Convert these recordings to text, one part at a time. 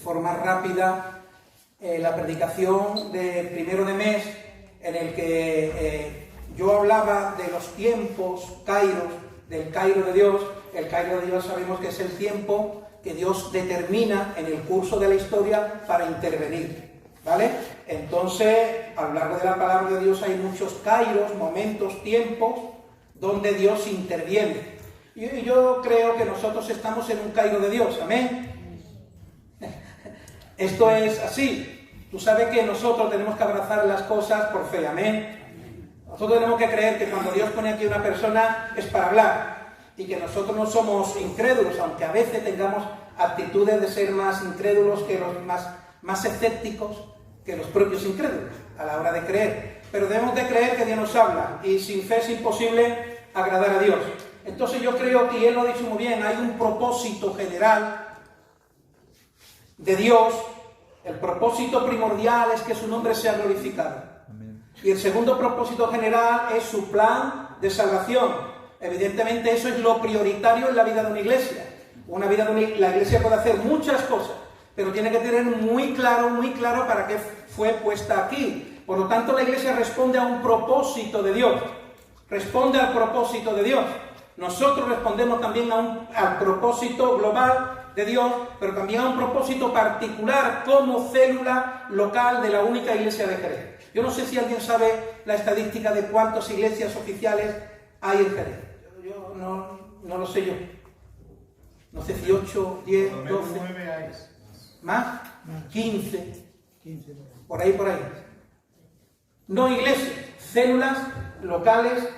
forma rápida la predicación de primero de mes, en el que yo hablaba de los tiempos, kairos, del kairo de Dios. El kairo de Dios sabemos que es el tiempo que Dios determina en el curso de la historia para intervenir, ¿vale? Entonces, a lo largo de la palabra de Dios hay muchos kairos, momentos, tiempos, donde Dios interviene. Y yo creo que nosotros estamos en un kairo de Dios, ¿amén? Esto es así. Tú sabes que nosotros tenemos que abrazar las cosas por fe, amén. Nosotros tenemos que creer que cuando Dios pone aquí una persona es para hablar, y que nosotros no somos incrédulos, aunque a veces tengamos actitudes de ser más incrédulos que los más escépticos que los propios incrédulos a la hora de creer. Pero debemos de creer que Dios nos habla, y sin fe es imposible agradar a Dios. Entonces yo creo que, y él lo ha dicho muy bien, hay un propósito general de Dios. El propósito primordial es que su nombre sea glorificado. Amén. Y el segundo propósito general es su plan de salvación. Evidentemente eso es lo prioritario en la vida de una iglesia. La iglesia puede hacer muchas cosas, pero tiene que tener muy claro para qué fue puesta aquí. Por lo tanto, la iglesia responde a un propósito de Dios. Responde al propósito de Dios. Nosotros respondemos también al propósito global de Dios, pero también a un propósito particular como célula local de la única iglesia de Jerez. Yo no sé si alguien sabe la estadística de cuántas iglesias oficiales hay en Jerez. Yo no lo sé yo. No sé si 8, 10, 12. ¿Más? 15. Por ahí. No iglesias, células locales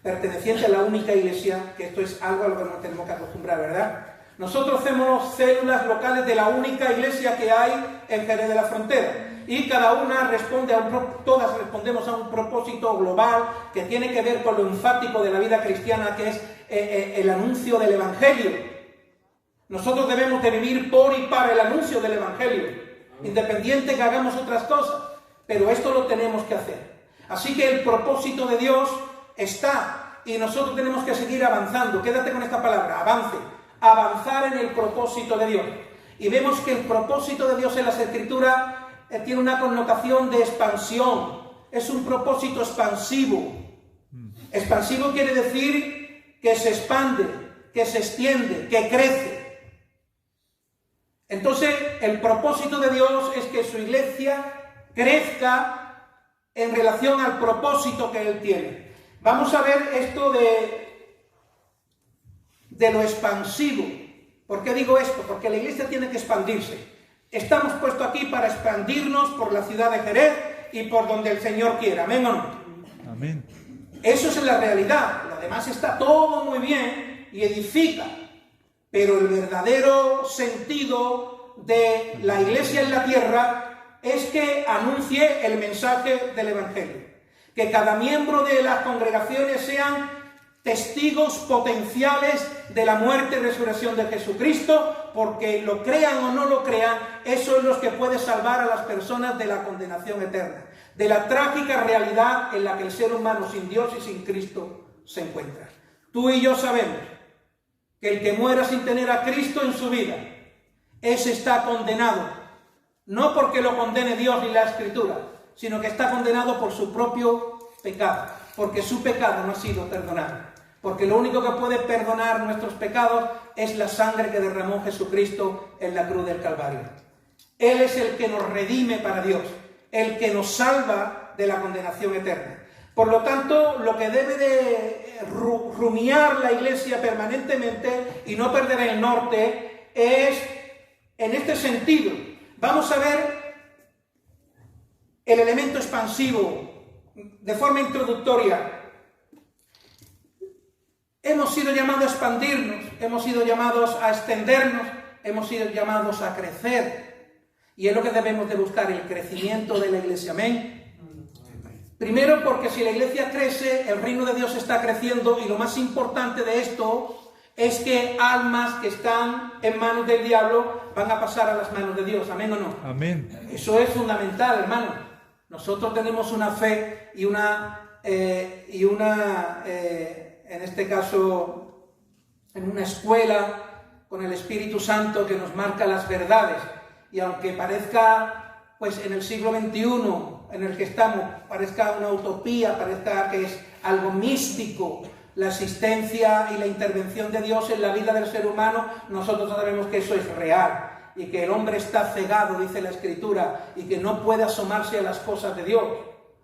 pertenecientes a la única iglesia, que esto es algo a lo que nos tenemos que acostumbrar, ¿verdad? Nosotros hacemos células locales de la única iglesia que hay en Jerez de la Frontera. Y cada una responde todas respondemos a un propósito global que tiene que ver con lo enfático de la vida cristiana, que es el anuncio del Evangelio. Nosotros debemos de vivir por y para el anuncio del Evangelio, independiente que hagamos otras cosas, pero esto lo tenemos que hacer. Así que el propósito de Dios está, y nosotros tenemos que seguir avanzando. Quédate con esta palabra, avance. Avanzar en el propósito de Dios. Y vemos que el propósito de Dios en las Escrituras tiene una connotación de expansión. Es un propósito expansivo. Expansivo quiere decir que se expande, que se extiende, que crece. Entonces, el propósito de Dios es que su iglesia crezca en relación al propósito que Él tiene. Vamos a ver esto de lo expansivo. ¿Por qué digo esto? Porque la iglesia tiene que expandirse. Estamos puestos aquí para expandirnos por la ciudad de Jerez y por donde el Señor quiera. ¿Amén o no? Amén. Eso es la realidad. Lo demás está todo muy bien y edifica. Pero el verdadero sentido de la iglesia en la tierra es que anuncie el mensaje del Evangelio. Que cada miembro de las congregaciones sean testigos potenciales de la muerte y resurrección de Jesucristo, porque lo crean o no lo crean, eso es lo que puede salvar a las personas de la condenación eterna, de la trágica realidad en la que el ser humano sin Dios y sin Cristo se encuentra. Tú y yo sabemos que el que muera sin tener a Cristo en su vida, ese está condenado, no porque lo condene Dios ni la Escritura, sino que está condenado por su propio pecado, porque su pecado no ha sido perdonado. Porque lo único que puede perdonar nuestros pecados es la sangre que derramó Jesucristo en la cruz del Calvario. Él es el que nos redime para Dios, el que nos salva de la condenación eterna. Por lo tanto, lo que debe de rumiar la iglesia permanentemente y no perder el norte es en este sentido. Vamos a ver el elemento expansivo de forma introductoria. Hemos sido llamados a expandirnos, hemos sido llamados a extendernos, hemos sido llamados a crecer. Y es lo que debemos de buscar, el crecimiento de la iglesia. Amén. Primero, porque si la iglesia crece, el reino de Dios está creciendo, y lo más importante de esto es que almas que están en manos del diablo van a pasar a las manos de Dios. ¿Amén o no? Amén. Eso es fundamental, hermano. Nosotros tenemos una fe y en este caso, en una escuela con el Espíritu Santo que nos marca las verdades. y aunque parezca, pues en el siglo XXI en el que estamos, parezca una utopía, parezca que es algo místico, la existencia y la intervención de Dios en la vida del ser humano, nosotros sabemos que eso es real y que el hombre está cegado, dice la Escritura, y que no puede asomarse a las cosas de Dios,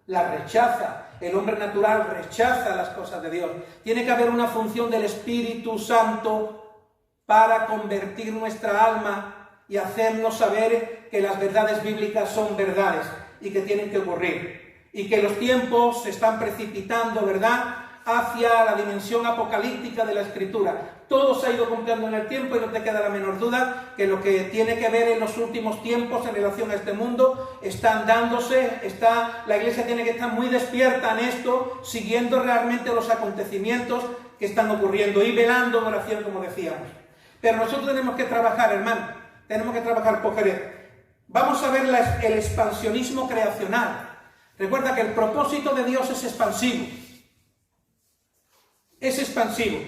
las rechaza. El hombre natural rechaza las cosas de Dios. Tiene que haber una función del Espíritu Santo para convertir nuestra alma y hacernos saber que las verdades bíblicas son verdades y que tienen que ocurrir. Y que los tiempos se están precipitando, ¿verdad?, hacia la dimensión apocalíptica de la Escritura. Todo se ha ido cumpliendo en el tiempo y no te queda la menor duda que lo que tiene que ver en los últimos tiempos en relación a este mundo está dándose, la Iglesia tiene que estar muy despierta en esto, siguiendo realmente los acontecimientos que están ocurriendo y velando en oración, como decíamos. Pero nosotros tenemos que trabajar, hermano, tenemos que trabajar por querer. Vamos a ver el expansionismo creacional. Recuerda que el propósito de Dios es expansivo. Es expansivo.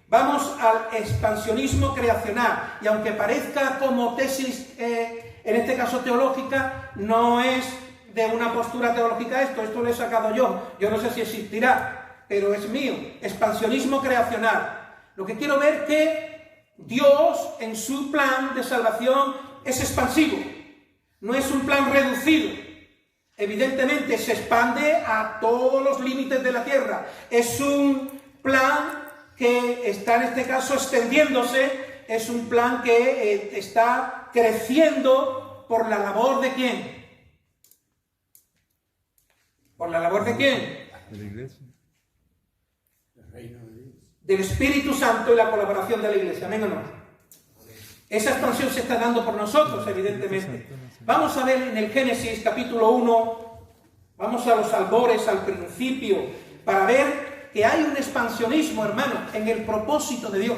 Vamos al expansionismo creacional. Y aunque parezca como tesis, en este caso teológica, no es de una postura teológica esto lo he sacado yo. Yo no sé si existirá, pero es mío. Expansionismo creacional. Lo que quiero ver es que Dios, en su plan de salvación, es expansivo. No es un plan reducido. Evidentemente se expande a todos los límites de la tierra. Es un plan que está en este caso extendiéndose, es un plan que está creciendo por la labor de ¿quién? ¿Por la labor de quién? De la Iglesia. Del Espíritu Santo y la colaboración de la Iglesia. ¿Amén o no? Esa expansión se está dando por nosotros, evidentemente. Vamos a ver en el Génesis capítulo 1, vamos a los albores, al principio, para ver que hay un expansionismo, hermano, en el propósito de Dios.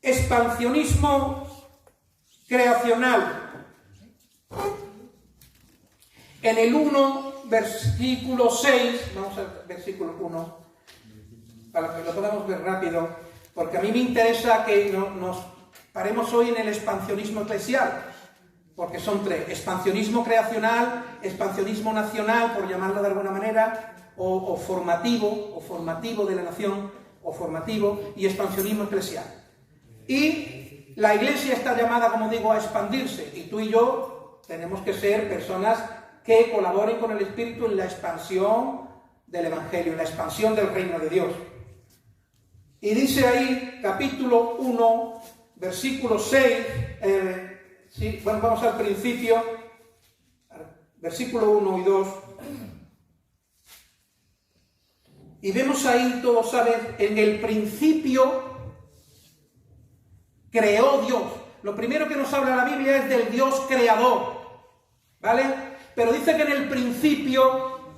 Expansionismo creacional. En el 1, versículo 6, vamos al versículo 1, para que lo podamos ver rápido, porque a mí me interesa que nos paremos hoy en el expansionismo eclesial, porque son tres: expansionismo creacional, expansionismo nacional, por llamarlo de alguna manera, o formativo de la nación, o formativo, y expansionismo eclesial. Y la Iglesia está llamada, como digo, a expandirse, y tú y yo tenemos que ser personas que colaboren con el Espíritu en la expansión del Evangelio, en la expansión del reino de Dios. Y dice ahí, capítulo 1, versículo 6, vamos al principio, versículo 1 y 2, y vemos ahí, todos saben, en el principio creó Dios. Lo primero que nos habla la Biblia es del Dios creador, ¿vale? Pero dice que en el principio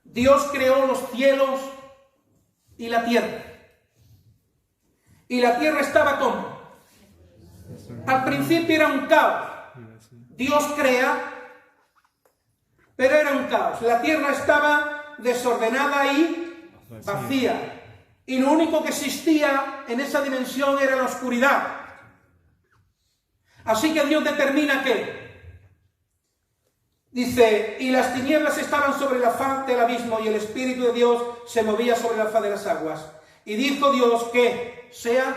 Dios creó los cielos y la tierra. Y la tierra estaba ¿cómo? Al principio era un caos. Dios crea, pero era un caos. La tierra estaba desordenada y vacía. Y lo único que existía en esa dimensión era la oscuridad. Así que Dios determina que, dice, y las tinieblas estaban sobre la faz del abismo y el Espíritu de Dios se movía sobre la faz de las aguas. Y dijo Dios que sea.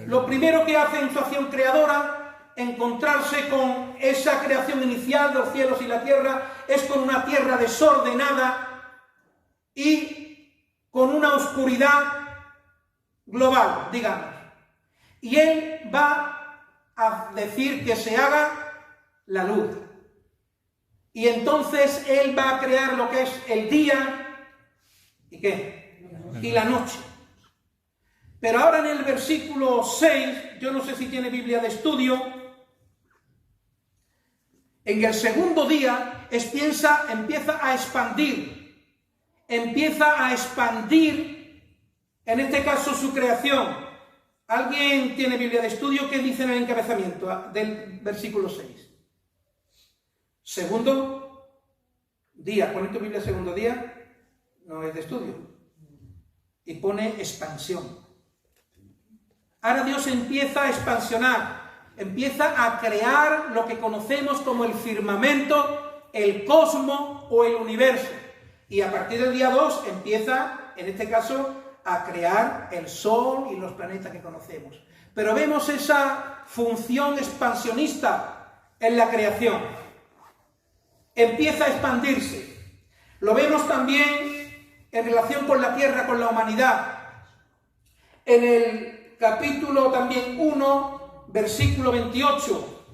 Lo primero que hace en su acción creadora, encontrarse con esa creación inicial de los cielos y la tierra, es con una tierra desordenada y con una oscuridad global, digamos. Y Él va a decir que se haga la luz. Y entonces Él va a crear lo que es el día y ¿qué? Y la noche. Pero ahora en el versículo 6, yo no sé si tiene Biblia de estudio, en el segundo día empieza a expandir, en este caso su creación. ¿Alguien tiene Biblia de estudio? ¿Qué dice en el encabezamiento del versículo 6? Segundo día, pone tu Biblia segundo día, no es de estudio, y pone expansión. Ahora Dios empieza a expansionar, empieza a crear lo que conocemos como el firmamento, el cosmos o el universo. Y a partir del día 2 empieza, en este caso, a crear el Sol y los planetas que conocemos. Pero vemos esa función expansionista en la creación. Empieza a expandirse. Lo vemos también en relación con la tierra, con la humanidad. En el capítulo también 1, versículo 28.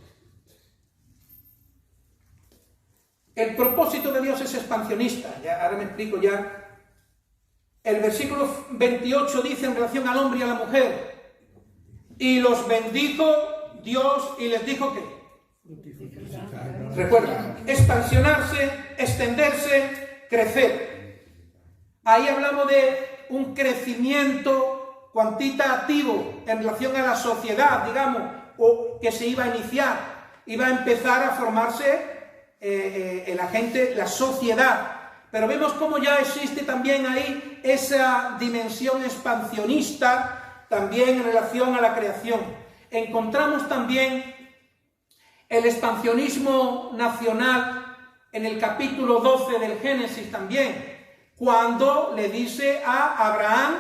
El propósito de Dios es expansionista. Ahora me explico ya. El versículo 28 dice en relación al hombre y a la mujer: y los bendijo Dios y les dijo que... Recuerda, expansionarse, extenderse, crecer. Ahí hablamos de un crecimiento cuantitativo en relación a la sociedad, digamos, o que se iba a iniciar. Iba a empezar a formarse la gente, la sociedad. Pero vemos cómo ya existe también ahí esa dimensión expansionista también en relación a la creación. Encontramos también el expansionismo nacional en el capítulo 12 del Génesis también, cuando le dice a Abraham,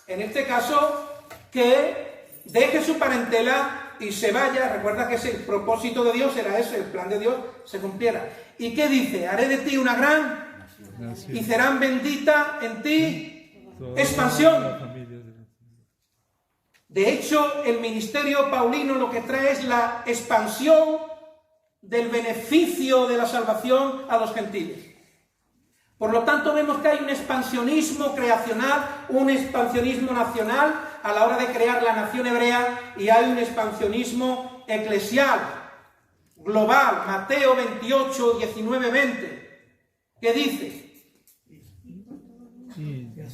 en este caso, que deje su parentela y se vaya. Recuerda que el propósito de Dios era ese, el plan de Dios se cumpliera. ¿Y qué dice? Haré de ti una gran y serán bendita en ti expansión. De hecho, el ministerio paulino lo que trae es la expansión del beneficio de la salvación a los gentiles. Por lo tanto, vemos que hay un expansionismo creacional, un expansionismo nacional a la hora de crear la nación hebrea, y hay un expansionismo eclesial, global. Mateo 28, 19, 20, que dice: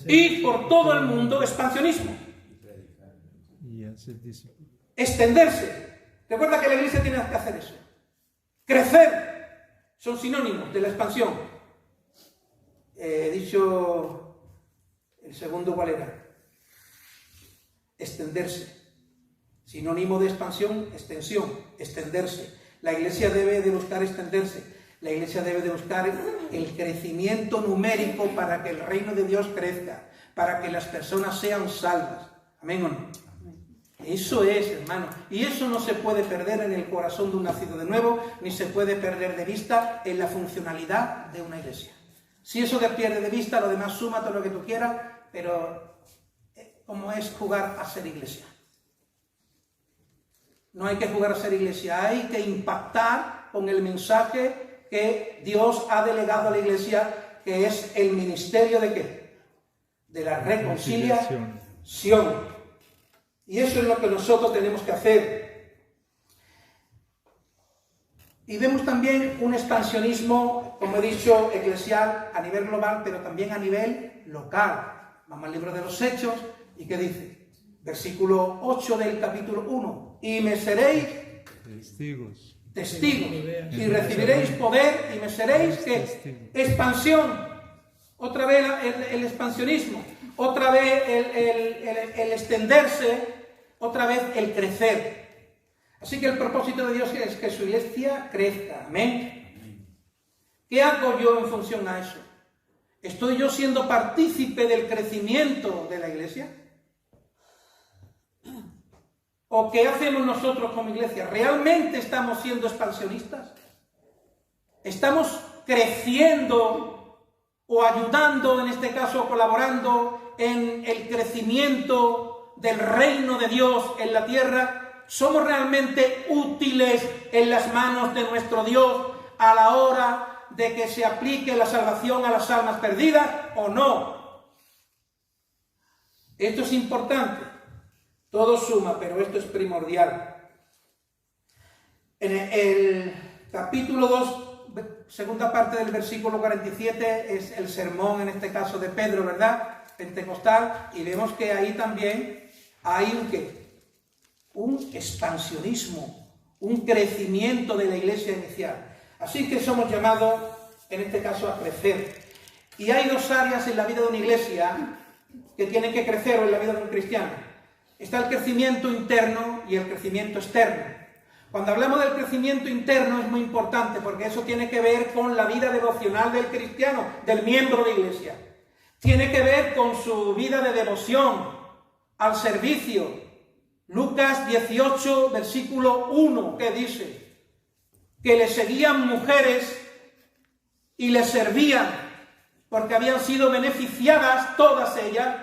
y por todo el mundo, expansionismo. Extenderse. Recuerda que la iglesia tiene que hacer eso. Crecer. Son sinónimos de la expansión. He dicho el segundo, ¿cuál era? Extenderse. Sinónimo de expansión, extensión, extenderse. La iglesia debe de buscar extenderse. La iglesia debe de buscar el crecimiento numérico para que el reino de Dios crezca, para que las personas sean salvas. ¿Amén o no? Eso es, hermano. Y eso no se puede perder en el corazón de un nacido de nuevo, ni se puede perder de vista en la funcionalidad de una iglesia. Si eso te pierde de vista, lo demás suma todo lo que tú quieras, pero como es jugar a ser iglesia. No hay que jugar a ser iglesia, hay que impactar con el mensaje que Dios ha delegado a la iglesia, que es el ministerio de ¿qué? De la reconciliación. Y eso es lo que nosotros tenemos que hacer. Y vemos también un expansionismo, como he dicho, eclesial a nivel global, pero también a nivel local. Vamos al libro de los Hechos, ¿y qué dice? Versículo 8 del capítulo 1. Y me seréis testigos. Y recibiréis poder y me seréis ¿qué? Expansión. Otra vez el expansionismo. Otra vez el extenderse. Otra vez el crecer. Así que el propósito de Dios es que su iglesia crezca. Amén. ¿Qué hago yo en función a eso? ¿Estoy yo siendo partícipe del crecimiento de la iglesia? ¿O qué hacemos nosotros como iglesia? ¿Realmente estamos siendo expansionistas? ¿Estamos creciendo o ayudando, en este caso colaborando en el crecimiento del reino de Dios en la tierra? ¿Somos realmente útiles en las manos de nuestro Dios a la hora de que se aplique la salvación a las almas perdidas o no? Esto es importante. Todo suma, pero esto es primordial. En el capítulo 2, segunda parte del versículo 47, es el sermón, en este caso de Pedro, ¿verdad? Pentecostal, y vemos que ahí también hay un expansionismo, un crecimiento de la iglesia inicial. Así que somos llamados, en este caso, a crecer. Y hay dos áreas en la vida de una iglesia que tienen que crecer, o en la vida de un cristiano. Está el crecimiento interno y el crecimiento externo. Cuando hablamos del crecimiento interno es muy importante porque eso tiene que ver con la vida devocional del cristiano, del miembro de iglesia. Tiene que ver con su vida de devoción al servicio. Lucas 18, versículo 1, que dice que le seguían mujeres y le servían porque habían sido beneficiadas todas ellas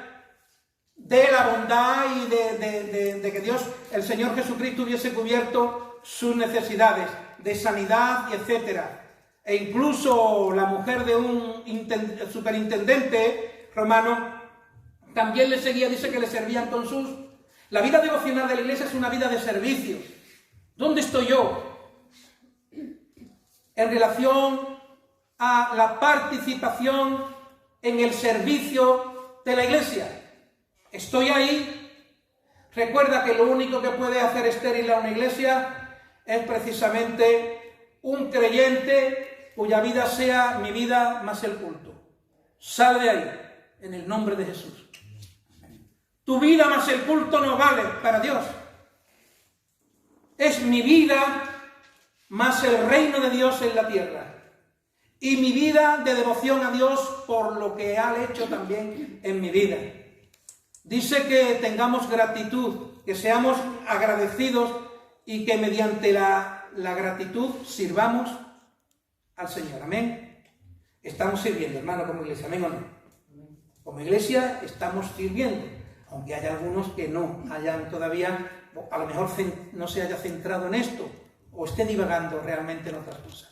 de la bondad y de que Dios, el Señor Jesucristo, hubiese cubierto sus necesidades de sanidad, etc. E incluso la mujer de un superintendente romano también le seguía, dice que le servían con sus... La vida devocional de la iglesia es una vida de servicio. ¿Dónde estoy yo en relación a la participación en el servicio de la iglesia? ¿Estoy ahí? Recuerda que lo único que puede hacer estéril a una iglesia es precisamente un creyente cuya vida sea mi vida más el culto. Sal de ahí, en el nombre de Jesús. Tu vida más el culto no vale para Dios. Es mi vida más el reino de Dios en la tierra. Y mi vida de devoción a Dios por lo que ha hecho también en mi vida. Dice que tengamos gratitud, que seamos agradecidos y que mediante la gratitud sirvamos al Señor. Amén. Estamos sirviendo, hermano, como iglesia. Amén o no. Como iglesia estamos sirviendo, aunque haya algunos que no hayan todavía, a lo mejor no se haya centrado en esto o esté divagando realmente en otras cosas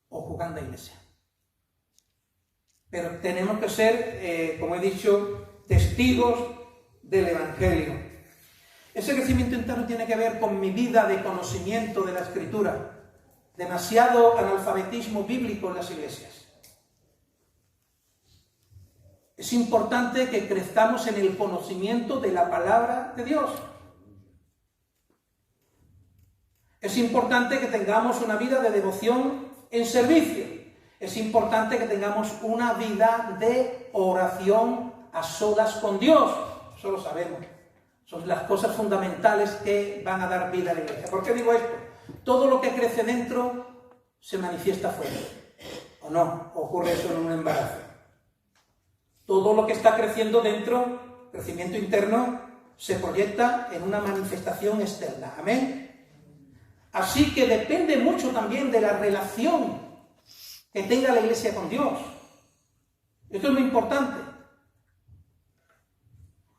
o jugando a iglesia. Pero tenemos que ser, como he dicho, testigos del Evangelio. Ese crecimiento interno tiene que ver con mi vida de conocimiento de la Escritura. Demasiado analfabetismo bíblico en las iglesias. Es importante que crezcamos en el conocimiento de la palabra de Dios. Es importante que tengamos una vida de devoción en servicio. Es importante que tengamos una vida de oración a solas con Dios. Eso lo sabemos. Son las cosas fundamentales que van a dar vida a la iglesia. ¿Por qué digo esto? Todo lo que crece dentro se manifiesta fuera. ¿O no? ¿Ocurre eso en un embarazo? Todo lo que está creciendo dentro, crecimiento interno, se proyecta en una manifestación externa. ¿Amén? Así que depende mucho también de la relación que tenga la iglesia con Dios. Esto es muy importante.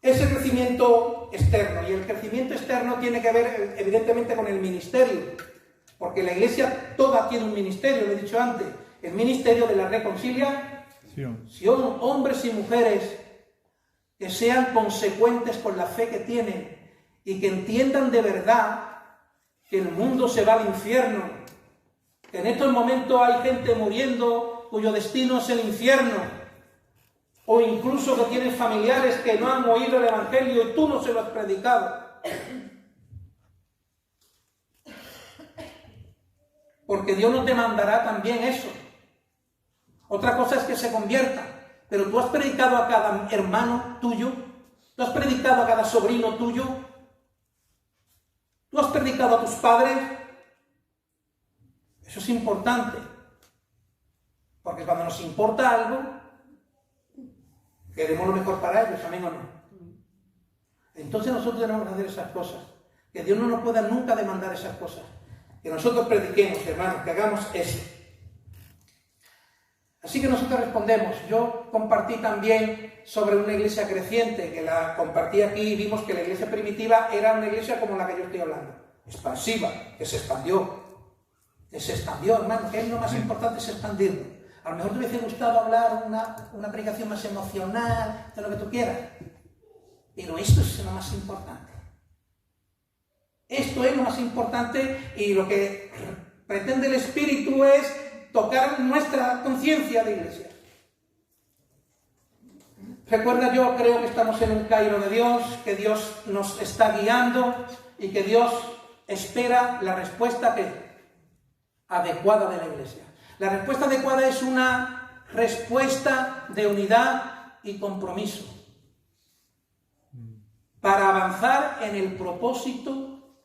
Ese crecimiento externo, y el crecimiento externo tiene que ver evidentemente con el ministerio, porque la iglesia toda tiene un ministerio, lo he dicho antes, el ministerio de la reconciliación, hombres y mujeres que sean consecuentes con la fe que tienen y que entiendan de verdad que el mundo se va al infierno, que en estos momentos hay gente muriendo cuyo destino es el infierno, o incluso que tienes familiares que no han oído el Evangelio y tú no se lo has predicado. Porque Dios nos demandará también eso. Otra cosa es que se conviertan, pero tú has predicado a cada hermano tuyo, tú has predicado a cada sobrino tuyo, tú has predicado a tus padres. Eso es importante, porque cuando nos importa algo, queremos lo mejor para ellos, amén o no. Entonces nosotros tenemos que hacer esas cosas, que Dios no nos pueda nunca demandar esas cosas, que nosotros prediquemos, hermanos, que hagamos eso. Así que nosotros respondemos. Yo compartí también sobre una iglesia creciente, que la compartí aquí y vimos que la iglesia primitiva era una iglesia como la que yo estoy hablando, expansiva, que se expandió, hermano, que es lo más importante, es expandirlo. A lo mejor te hubiese gustado hablar una predicación más emocional, de lo que tú quieras, pero esto es lo más importante. Esto es lo más importante, y lo que pretende el Espíritu es tocar nuestra conciencia de iglesia. Recuerda, yo creo que estamos en un Cairo de Dios, que Dios nos está guiando y que Dios espera la respuesta adecuada de la iglesia. La respuesta adecuada es una respuesta de unidad y compromiso. para avanzar en el propósito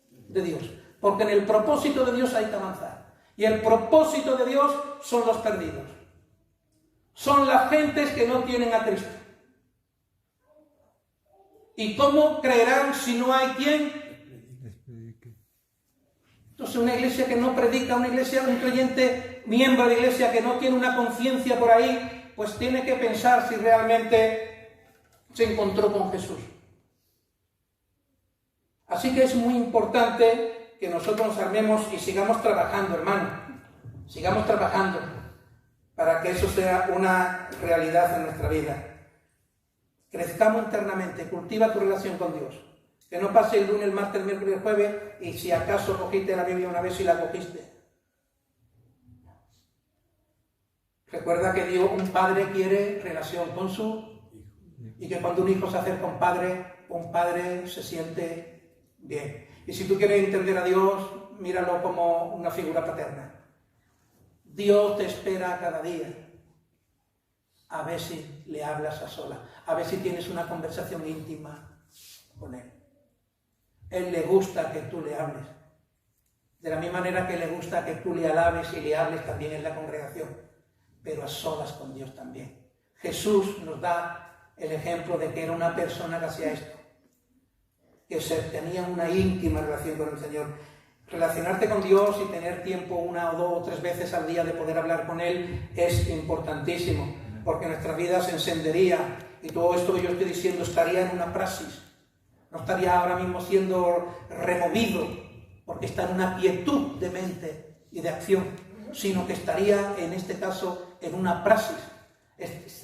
de Dios. Porque en el propósito de Dios hay que avanzar. Y el propósito de Dios son los perdidos. Son las gentes que no tienen a Cristo. ¿Y cómo creerán si no hay quien? Entonces una iglesia que no predica, una iglesia, un creyente, miembro de la iglesia que no tiene una conciencia por ahí, pues tiene que pensar si realmente se encontró con Jesús. Así que es muy importante que nosotros nos armemos y sigamos trabajando, hermano. Sigamos trabajando para que eso sea una realidad en nuestra vida. Crezcamos internamente, cultiva tu relación con Dios. Que no pase el lunes, el martes, el miércoles, el jueves y si acaso cogiste la Biblia una vez y la cogiste. Recuerda que Dios, un padre quiere relación con su hijo. Y que cuando un hijo se acerca a un padre se siente bien. Y si tú quieres entender a Dios, míralo como una figura paterna. Dios te espera cada día. A ver si le hablas a solas. A ver si tienes una conversación íntima con Él. Él le gusta que tú le hables. De la misma manera que le gusta que tú le alabes y le hables también en la congregación. Pero a solas con Dios también. Jesús nos da el ejemplo de que era una persona que hacía esto. Que tenía una íntima relación con el Señor. Relacionarte con Dios y tener tiempo 1 o 2 o 3 veces al día de poder hablar con Él es importantísimo. Porque nuestra vida se encendería y todo esto que yo estoy diciendo estaría en una praxis. No estaría ahora mismo siendo removido porque está en una quietud de mente y de acción, sino que estaría en este caso en una praxis.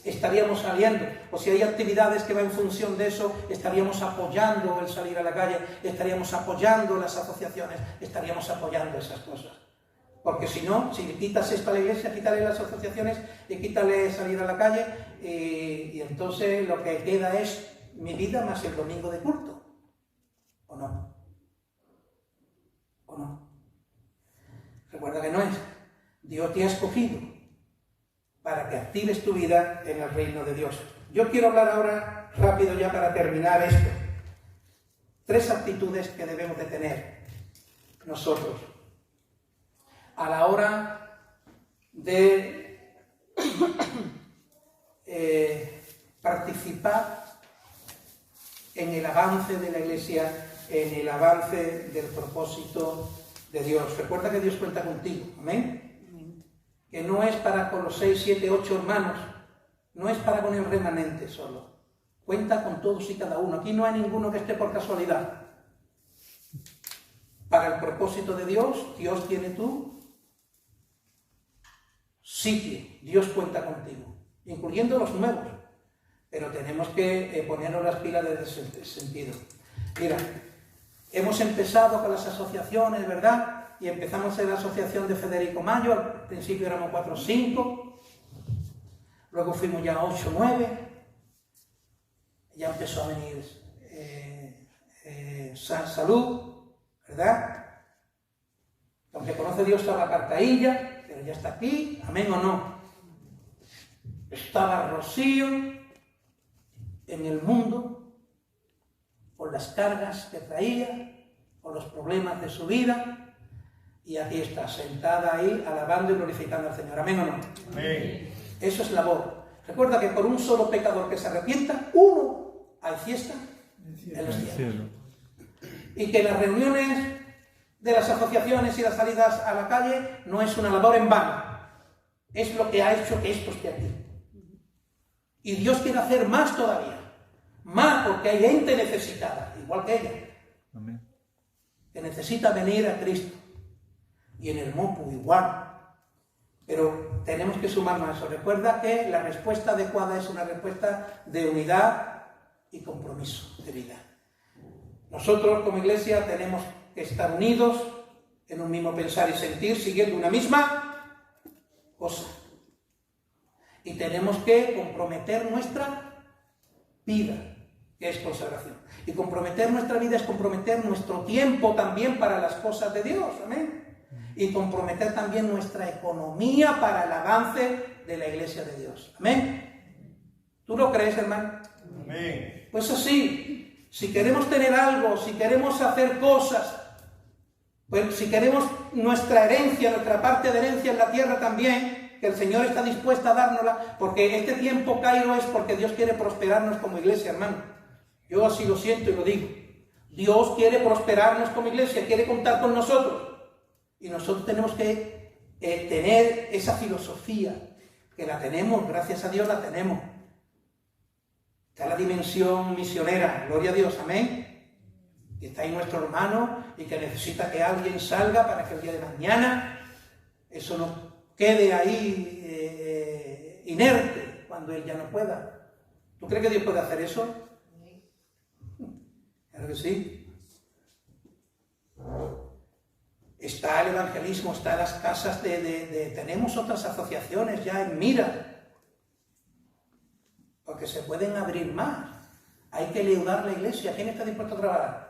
Estaríamos saliendo, o si hay actividades que van en función de eso, estaríamos apoyando el salir a la calle, estaríamos apoyando las asociaciones, estaríamos apoyando esas cosas. Porque si no, si le quitas esto a la iglesia, quítale las asociaciones y quítale salir a la calle, y entonces lo que queda es mi vida más el domingo de culto. ¿O no? ¿O no? Recuerda que no es. Dios te ha escogido para que actives tu vida en el reino de Dios. Yo quiero hablar ahora, rápido ya para terminar esto. 3 actitudes que debemos de tener nosotros a la hora de participar en el avance de la iglesia, en el avance del propósito de Dios. Recuerda que Dios cuenta contigo, amén. Que no es para con los 6, 7, 8 hermanos, no es para con el remanente solo. Cuenta con todos y cada uno. Aquí no hay ninguno que esté por casualidad. Para el propósito de Dios, Dios tiene tu sitio. Dios cuenta contigo, incluyendo los nuevos. Pero tenemos que ponernos las pilas de ese sentido. Mira, hemos empezado con las asociaciones, ¿verdad? Y empezamos en la asociación de Federico Mayo. Al principio éramos 4 o 5. Luego fuimos ya 8 o 9. Ya empezó a venir Salud, ¿verdad? Aunque conoce Dios estaba Cartailla, pero ya está aquí, amén o no. Estaba Rocío en el mundo, por las cargas que traía, por los problemas de su vida, y aquí está, sentada ahí, alabando y glorificando al Señor, amén o no. Amén. Eso es labor. Recuerda que por un solo pecador que se arrepienta, uno, hay fiesta en los cielos. Y que las reuniones de las asociaciones y las salidas a la calle no es una labor en vano, es lo que ha hecho que esto esté aquí. Y Dios quiere hacer más todavía, más porque hay gente necesitada, igual que ella, Amén. que necesita venir a Cristo. Y en el MOPU igual. Pero tenemos que sumarnos a eso. Recuerda que la respuesta adecuada es una respuesta de unidad y compromiso de vida. Nosotros como iglesia tenemos que estar unidos en un mismo pensar y sentir, siguiendo una misma cosa. Y tenemos que comprometer nuestra vida, que es consagración. Y comprometer nuestra vida es comprometer nuestro tiempo también para las cosas de Dios. Amén. Y comprometer también nuestra economía para el avance de la iglesia de Dios. Amén. ¿Tú lo crees, hermano? Amén. Pues así. si queremos tener algo, si queremos hacer cosas, pues si queremos nuestra herencia, nuestra parte de herencia en la tierra también, que el Señor está dispuesto a dárnosla, porque este tiempo, Cairo, es porque Dios quiere prosperarnos como iglesia, hermano. Yo así lo siento y lo digo. Dios quiere prosperarnos como iglesia, quiere contar con nosotros. Y nosotros tenemos que tener esa filosofía, que la tenemos, gracias a Dios la tenemos. Está la dimensión misionera, gloria a Dios, amén. Y está ahí nuestro hermano y que necesita que alguien salga para que el día de mañana eso no quede ahí inerte cuando él ya no pueda. ¿Tú crees que Dios puede hacer eso? Claro que sí. Está el evangelismo, está las casas tenemos otras asociaciones ya en mira, porque se pueden abrir más. Hay que leudar la iglesia. ¿Quién está dispuesto a trabajar?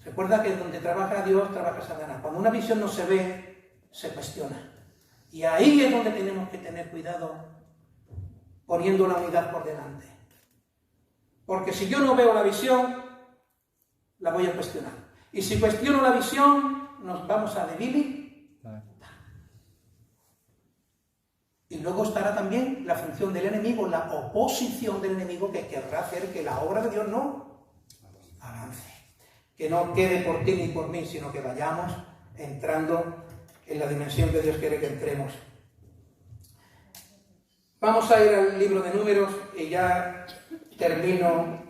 Recuerda que donde trabaja Dios, trabaja Satanás. Cuando una visión no se ve, se cuestiona. Y ahí es donde tenemos que tener cuidado, poniendo la unidad por delante. Porque si yo no veo la visión, la voy a cuestionar. Y si cuestiono la visión, nos vamos a debilitar. Y luego estará también la función del enemigo, la oposición del enemigo, que querrá hacer que la obra de Dios no avance. Que no quede por ti ni por mí, sino que vayamos entrando en la dimensión que Dios quiere que entremos. Vamos a ir al libro de Números y ya termino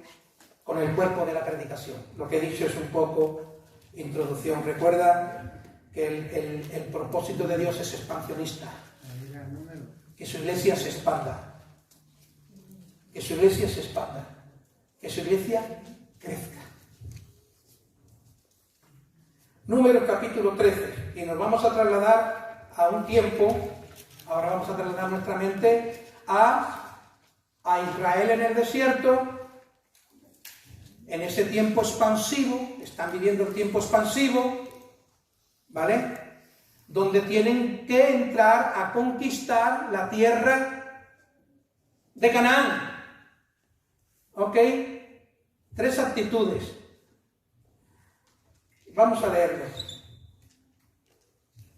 con el cuerpo de la predicación. Lo que he dicho es un poco introducción. Recuerda que el propósito de Dios es expansionista. Que su iglesia se expanda. Que su iglesia se expanda. Que su iglesia crezca. Números capítulo 13. Y nos vamos a trasladar a un tiempo, ahora vamos a trasladar nuestra mente a Israel en el desierto. En ese tiempo expansivo, están viviendo el tiempo expansivo, ¿vale? Donde tienen que entrar a conquistar la tierra de Canaán. ¿Ok? 3 actitudes. Vamos a leerlos.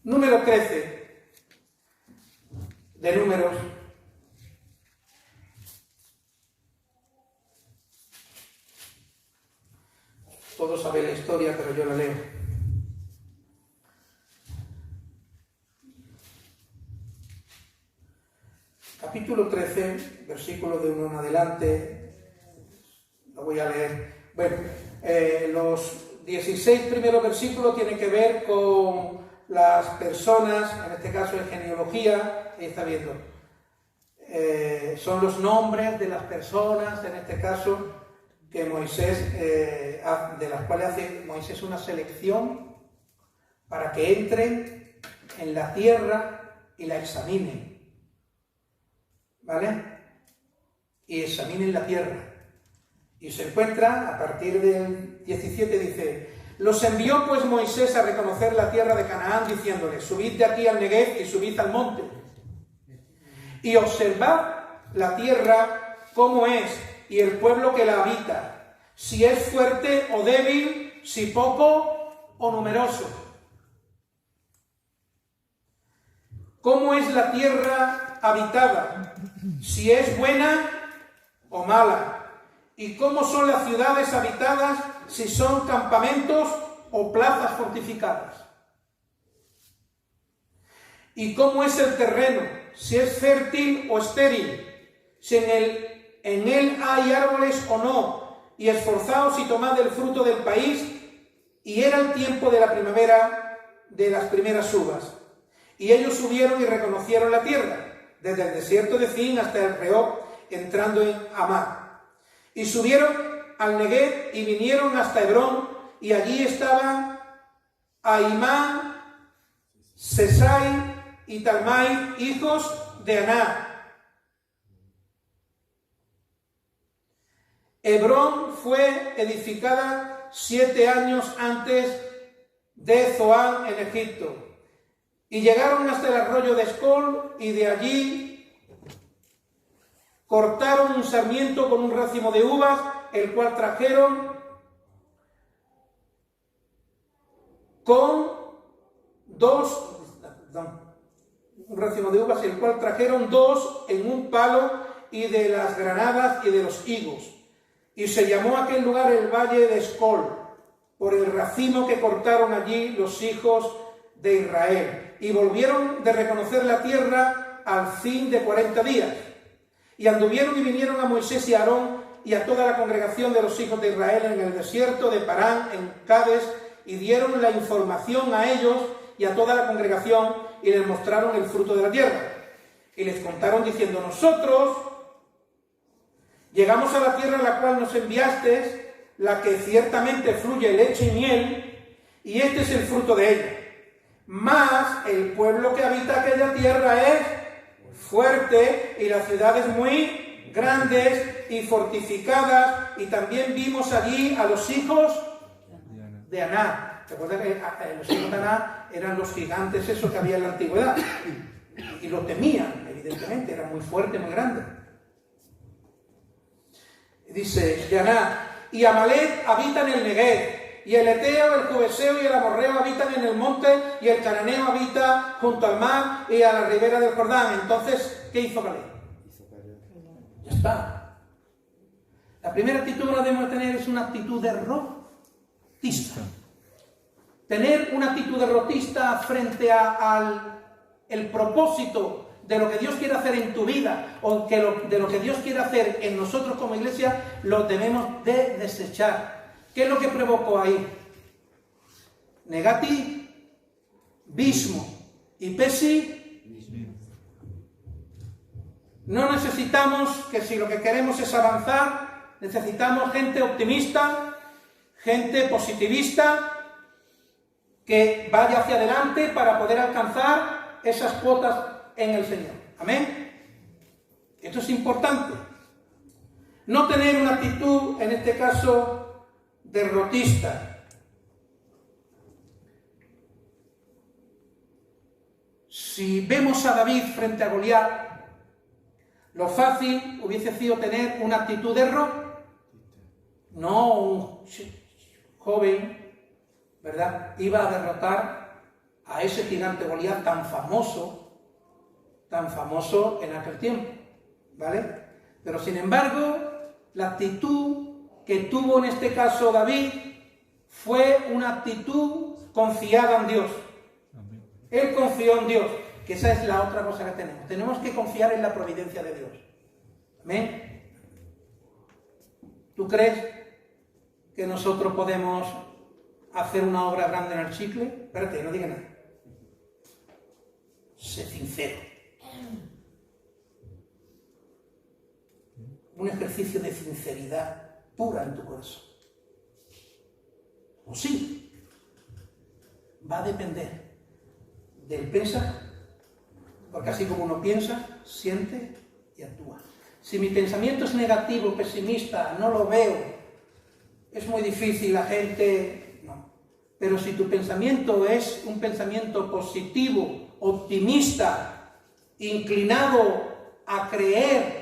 Número 13 de Números. Todos saben la historia, pero yo la leo. Capítulo 13, versículo de 1 en adelante. Lo voy a leer. Bueno, los 16 primeros versículos tienen que ver con las personas, en este caso en genealogía, ahí está viendo. Son los nombres de las personas, en este caso, que Moisés, de las cuales hace Moisés una selección para que entren en la tierra y la examinen, ¿vale? Y examinen la tierra. Y se encuentra, a partir del 17, dice: los envió pues Moisés a reconocer la tierra de Canaán, diciéndole: subid de aquí al Negev y subid al monte, y observad la tierra cómo es, y el pueblo que la habita, si es fuerte o débil, si poco o numeroso. ¿Cómo es la tierra habitada? Si es buena o mala. ¿Y cómo son las ciudades habitadas? Si son campamentos o plazas fortificadas. ¿Y cómo es el terreno? Si es fértil o estéril. Si en él hay árboles o no, y esforzaos y tomad el fruto del país. Y era el tiempo de la primavera, de las primeras uvas. Y ellos subieron y reconocieron la tierra, desde el desierto de Zin hasta el Rehob, entrando en Amá. Y subieron al Negev y vinieron hasta Hebrón, y allí estaban Ahimán, Sesai y Talmai, hijos de Aná. Hebrón fue edificada 7 años antes de Zoán en Egipto. Y llegaron hasta el arroyo de Escol, y de allí cortaron un sarmiento con un racimo de uvas, el cual trajeron un racimo de uvas, el cual trajeron 2 en un palo, y de las granadas y de los higos. Y se llamó aquel lugar el Valle de Escol, por el racimo que cortaron allí los hijos de Israel. Y volvieron de reconocer la tierra al fin de 40 días. Y anduvieron y vinieron a Moisés y a Aarón y a toda la congregación de los hijos de Israel en el desierto de Parán, en Cades, y dieron la información a ellos y a toda la congregación, y les mostraron el fruto de la tierra. Y les contaron diciendo: nosotros llegamos a la tierra en la cual nos enviaste, la que ciertamente fluye leche y miel, y este es el fruto de ella. Mas el pueblo que habita aquella tierra es fuerte, y las ciudades muy grandes y fortificadas, y también vimos allí a los hijos de Aná. Recuerda que los hijos de Aná eran los gigantes esos que había en la antigüedad, y lo temían, evidentemente, eran muy fuertes, muy grandes. Dice de Aná: y Amalek habita en el Negev, y el Eteo, el Jebuseo y el Amorreo habitan en el monte, y el Cananeo habita junto al mar y a la ribera del Jordán. Entonces, ¿qué hizo Caleb? Ya está. La primera actitud que debemos tener es una actitud derrotista. Tener una actitud derrotista frente al propósito de lo que Dios quiere hacer en tu vida, o de lo que Dios quiere hacer en nosotros como iglesia, lo debemos de desechar. ¿Qué es lo que provocó ahí? Negativismo y pesimismo. No necesitamos, que si lo que queremos es avanzar, necesitamos gente optimista, gente positivista, que vaya hacia adelante para poder alcanzar esas cuotas en el Señor. Amén. Esto es importante. No tener una actitud, en este caso, derrotista. Si vemos a David frente a Goliat, lo fácil hubiese sido tener una actitud derrotista. No un joven, ¿verdad?, iba a derrotar a ese gigante Goliat tan famoso en aquel tiempo, ¿vale? Pero sin embargo, la actitud que tuvo en este caso David fue una actitud confiada en Dios. Amén. Él confió en Dios, que esa es la otra cosa que tenemos. Tenemos que confiar en la providencia de Dios. Amén. ¿Tú crees que nosotros podemos hacer una obra grande en el chicle? Espérate, no diga nada. Sé sincero. Un ejercicio de sinceridad pura en tu corazón. O sí, va a depender del pensar, porque así como uno piensa, siente y actúa. Si mi pensamiento es negativo, pesimista, no lo veo, es muy difícil, la gente no. Pero si tu pensamiento es un pensamiento positivo, optimista, inclinado a creer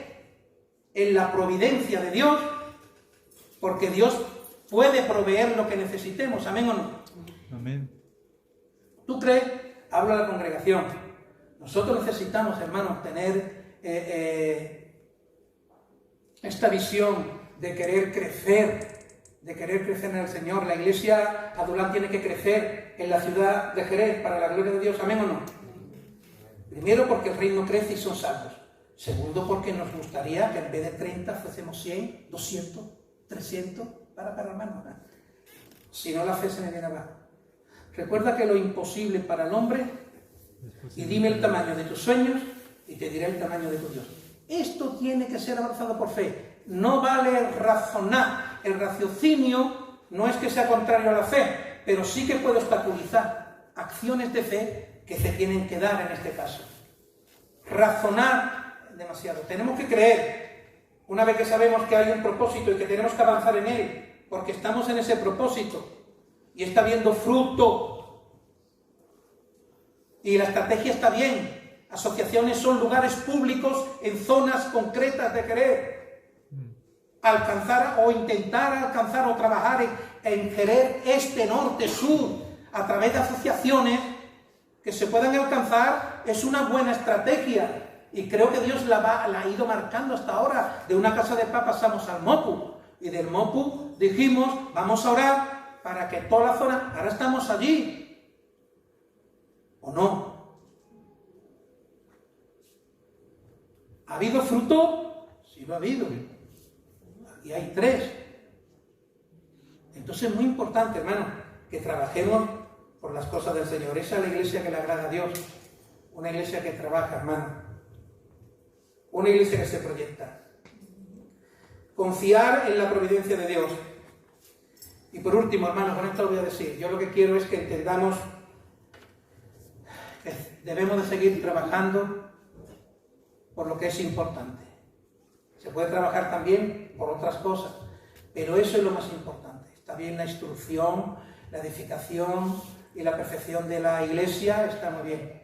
en la providencia de Dios, porque Dios puede proveer lo que necesitemos. ¿Amén o no? Amén. ¿Tú crees? Hablo a la congregación. Nosotros necesitamos, hermanos, tener esta visión de querer crecer en el Señor. La iglesia Adulán tiene que crecer en la ciudad de Jerez para la gloria de Dios. ¿Amén o no? Primero, porque el reino crece y son salvos. Segundo, porque nos gustaría que en vez de 30 fuésemos 100, 200, 300, para hermano. Si no, la fe se me viene abajo. Recuerda que lo imposible para el hombre, y dime el tamaño de tus sueños y te diré el tamaño de tu Dios. Esto tiene que ser avanzado por fe. No vale razonar. El raciocinio no es que sea contrario a la fe, pero sí que puede obstaculizar acciones de fe que se tienen que dar en este caso. Razonar demasiado. Tenemos que creer. Una vez que sabemos que hay un propósito y que tenemos que avanzar en él, porque estamos en ese propósito y está viendo fruto y la estrategia está bien, Asociaciones son lugares públicos en zonas concretas de querer alcanzar o intentar alcanzar o trabajar en querer este, norte, sur, a través de asociaciones que se puedan alcanzar. Es una buena estrategia y creo que Dios la ha ido marcando hasta ahora. De una casa de paz pasamos al MOPU y del MOPU dijimos, vamos a orar para que toda la zona, ahora estamos allí, ¿o no? ¿Ha habido fruto? Sí, lo ha habido. Aquí hay 3. Entonces es muy importante, hermano, que trabajemos por las cosas del Señor. Esa es la iglesia que le agrada a Dios. Una iglesia que trabaja, hermano. Una iglesia que se proyecta. Confiar en la providencia de Dios. Y por último, hermano, con esto lo voy a decir. Yo lo que quiero es que entendamos que debemos de seguir trabajando por lo que es importante. Se puede trabajar también por otras cosas, pero eso es lo más importante. Está bien la instrucción, la edificación y la perfección de la iglesia, está muy bien.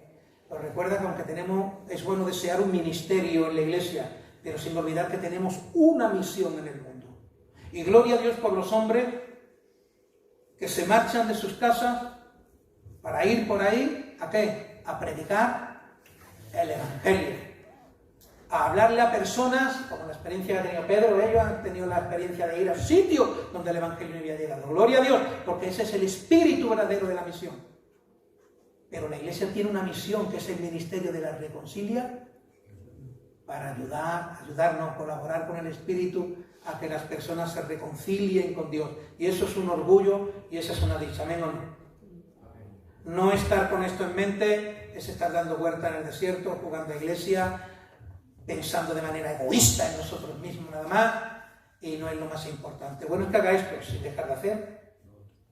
Pero recuerda que aunque es bueno desear un ministerio en la iglesia, pero sin olvidar que tenemos una misión en el mundo. Y gloria a Dios por los hombres que se marchan de sus casas para ir por ahí, ¿a qué? A predicar el Evangelio. A hablarle a personas, como la experiencia que ha tenido Pedro. Ellos han tenido la experiencia de ir a sitio donde el Evangelio no había llegado. Gloria a Dios, porque ese es el espíritu verdadero de la misión. Pero la iglesia tiene una misión, que es el ministerio de la reconcilia, para ayudarnos, colaborar con el Espíritu a que las personas se reconcilien con Dios. Y eso es un orgullo y esa es una dicha. ¿Amén o no? No estar con esto en mente es estar dando vuelta en el desierto, jugando a iglesia, pensando de manera egoísta en nosotros mismos nada más, y no es lo más importante. Bueno es que haga esto, sin dejar de hacer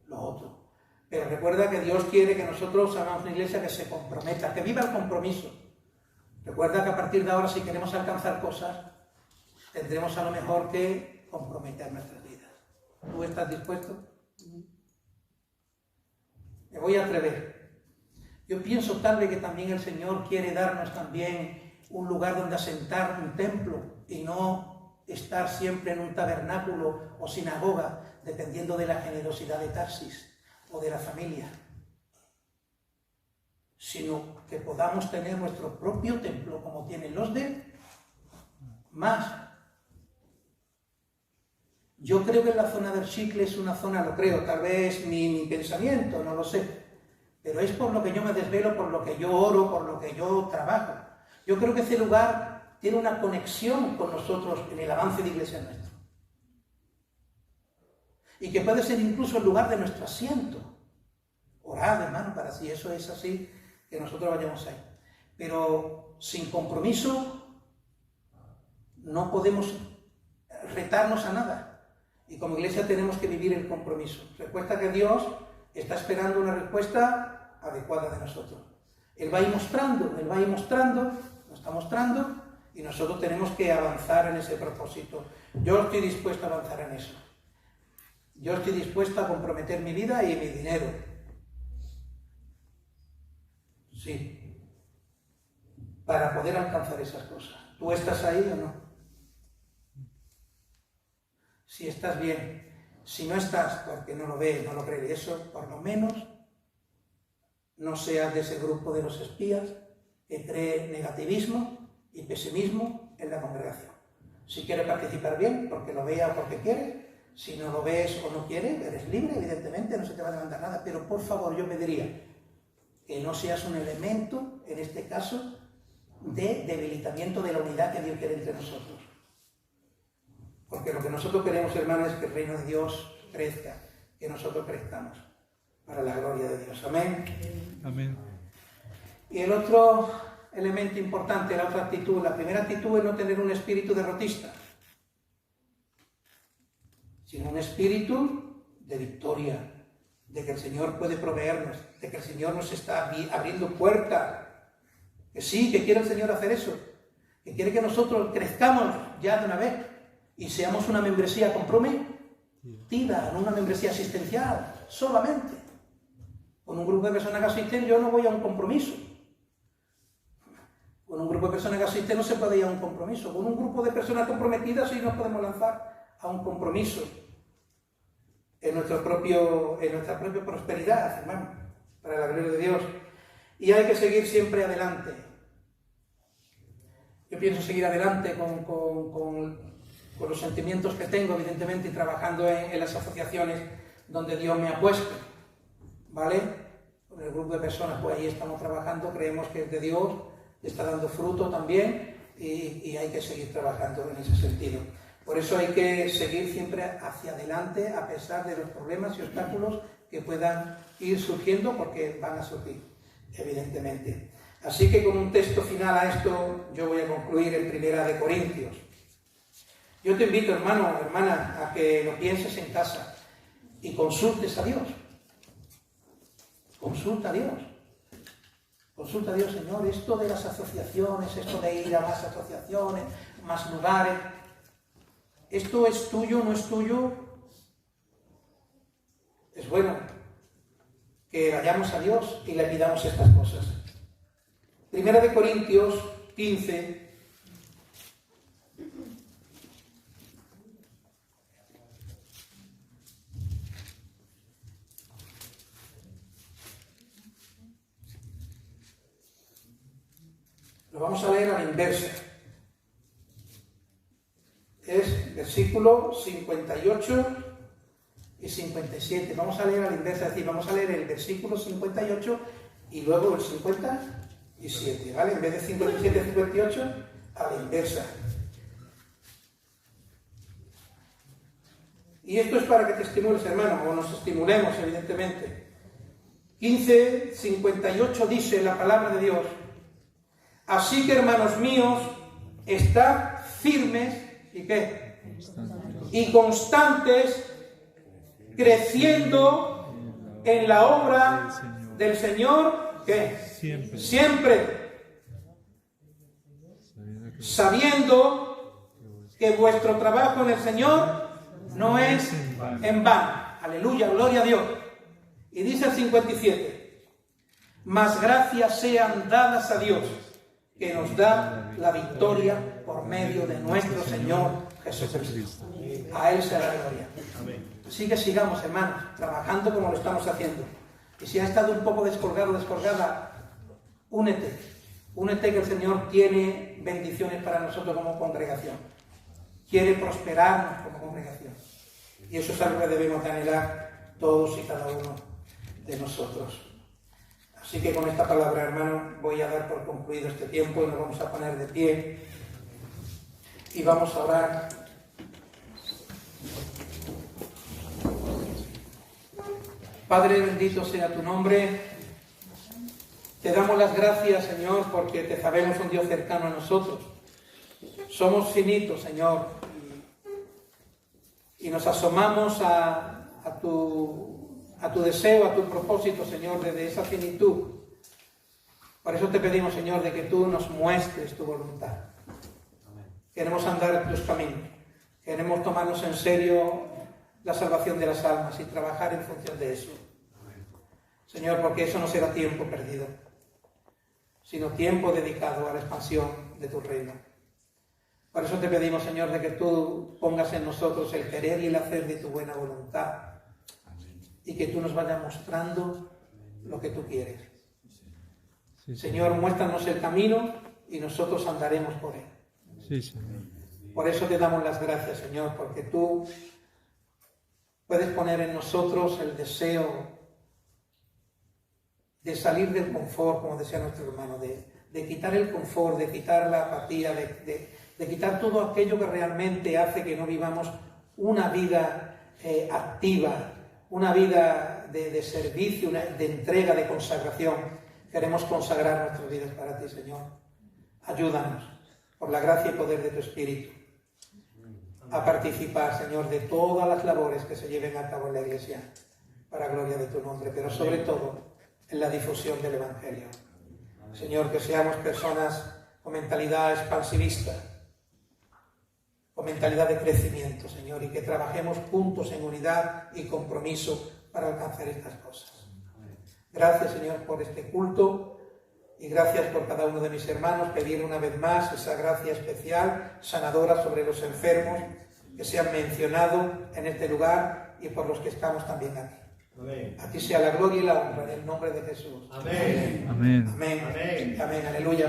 lo otro. Pero recuerda que Dios quiere que nosotros hagamos una iglesia que se comprometa, que viva el compromiso. Recuerda que a partir de ahora, si queremos alcanzar cosas, tendremos a lo mejor que comprometer nuestras vidas. ¿Tú estás dispuesto? Me voy a atrever. Yo pienso tal vez que también el Señor quiere darnos también un lugar donde asentar un templo y no estar siempre en un tabernáculo o sinagoga, dependiendo de la generosidad de Tarsis o de la familia, sino que podamos tener nuestro propio templo como tienen los de más. Yo creo que la zona del Chicle es una zona, lo creo, tal vez mi pensamiento, no lo sé, pero es por lo que yo me desvelo, por lo que yo oro, por lo que yo trabajo. Yo creo que ese lugar tiene una conexión con nosotros en el avance de iglesia nuestra. Y que puede ser incluso el lugar de nuestro asiento. Orad, hermano, para si eso es así, que nosotros vayamos ahí. Pero sin compromiso no podemos retarnos a nada. Y como iglesia tenemos que vivir el compromiso. Recuerda que Dios está esperando una respuesta adecuada de nosotros. Él va a ir mostrando, nos está mostrando, y nosotros tenemos que avanzar en ese propósito. Yo estoy dispuesto a avanzar en eso. Yo estoy dispuesto a comprometer mi vida y mi dinero. Sí. Para poder alcanzar esas cosas. ¿Tú estás ahí o no? Si estás bien. Si no estás, porque no lo ves, no lo crees, eso, por lo menos, no seas de ese grupo de los espías que cree negativismo y pesimismo en la congregación. Si quieres participar bien, porque lo vea o porque quieres. Si no lo ves o no quieres, eres libre, evidentemente, no se te va a demandar nada. Pero por favor, yo pediría que no seas un elemento, en este caso, de debilitamiento de la unidad que Dios quiere entre nosotros. Porque lo que nosotros queremos, hermanos, es que el reino de Dios crezca, que nosotros crezcamos para la gloria de Dios. Amén. Amén. Y el otro elemento importante, la otra actitud, la primera actitud es no tener un espíritu derrotista, sino un espíritu de victoria, de que el Señor puede proveernos, de que el Señor nos está abriendo puertas, que sí, que quiere el Señor hacer eso, que quiere que nosotros crezcamos ya de una vez y seamos una membresía comprometida, no una membresía asistencial, solamente. Con un grupo de personas que asisten yo no voy a un compromiso. Con un grupo de personas que asisten no se puede ir a un compromiso. Con un grupo de personas comprometidas sí nos podemos lanzar a un compromiso en nuestra propia prosperidad, hermano, para la gloria de Dios. Y hay que seguir siempre adelante. Yo pienso seguir adelante con los sentimientos que tengo, evidentemente, y trabajando en las asociaciones donde Dios me ha puesto, ¿vale? Con el grupo de personas, pues ahí estamos trabajando, creemos que es de Dios, está dando fruto también, y hay que seguir trabajando en ese sentido. Por eso hay que seguir siempre hacia adelante, a pesar de los problemas y obstáculos que puedan ir surgiendo, porque van a surgir, evidentemente. Así que con un texto final a esto, yo voy a concluir en 1 Corintios. Yo te invito, hermano, hermana, a que lo pienses en casa y consultes a Dios. Consulta a Dios. Consulta a Dios, Señor, esto de las asociaciones, esto de ir a más asociaciones, más lugares, ¿esto es tuyo, no es tuyo? Es bueno que vayamos a Dios y le pidamos estas cosas. 1 Corintios 15. Lo vamos a leer a la inversa. Es versículo 58 y 57. Vamos a leer a la inversa, es decir, vamos a leer el versículo 58 y luego el 57, ¿vale? En vez de 57 y 58, a la inversa. Y esto es para que te estimules, hermano, o nos estimulemos, evidentemente. 15:58 dice la palabra de Dios: así que, hermanos míos, estad firmes, ¿y qué? Y constantes, creciendo en la obra del Señor, ¿qué? Siempre. Sabiendo que vuestro trabajo en el Señor no es en vano. Aleluya, gloria a Dios. Y dice el 57: mas gracias sean dadas a Dios, que nos da la victoria por medio de nuestro Señor Jesucristo. A Él sea la gloria. Así que sigamos, hermanos, trabajando como lo estamos haciendo. Y si ha estado un poco descolgado, descolgada, únete, que el Señor tiene bendiciones para nosotros como congregación. Quiere prosperarnos como congregación. Y eso es algo que debemos de anhelar todos y cada uno de nosotros. Así que con esta palabra, hermano, voy a dar por concluido este tiempo y nos vamos a poner de pie y vamos a orar. Padre, bendito sea tu nombre. Te damos las gracias, Señor, porque te sabemos un Dios cercano a nosotros. Somos finitos, Señor, y nos asomamos a tu deseo, a tu propósito, Señor, desde esa finitud. Por eso te pedimos, Señor, de que tú nos muestres tu voluntad. Queremos andar en tus caminos. Queremos tomarnos en serio la salvación de las almas y trabajar en función de eso. Señor, porque eso no será tiempo perdido, sino tiempo dedicado a la expansión de tu reino. Por eso te pedimos, Señor, de que tú pongas en nosotros el querer y el hacer de tu buena voluntad. Y que tú nos vayas mostrando lo que tú quieres. Sí, Señor, muéstranos el camino y nosotros andaremos por él. Sí, Señor. Por eso te damos las gracias, Señor, porque tú puedes poner en nosotros el deseo de salir del confort, como decía nuestro hermano, de quitar el confort, de quitar la apatía, de quitar todo aquello que realmente hace que no vivamos una vida activa, una vida de servicio, de entrega, de consagración. Queremos consagrar nuestras vidas para ti, Señor. Ayúdanos, por la gracia y poder de tu Espíritu, a participar, Señor, de todas las labores que se lleven a cabo en la Iglesia, para gloria de tu nombre, pero sobre todo en la difusión del Evangelio. Señor, que seamos personas con mentalidad expansivista, con mentalidad de crecimiento, Señor, y que trabajemos juntos en unidad y compromiso para alcanzar estas cosas. Gracias, Señor, por este culto Y gracias por cada uno de mis hermanos, pedir una vez más esa gracia especial, sanadora sobre los enfermos que se han mencionado en este lugar y por los que estamos también aquí. Amén. A ti sea la gloria y la honra en el nombre de Jesús. Amén. Amén. Amén. Amén. Amén. Aleluya.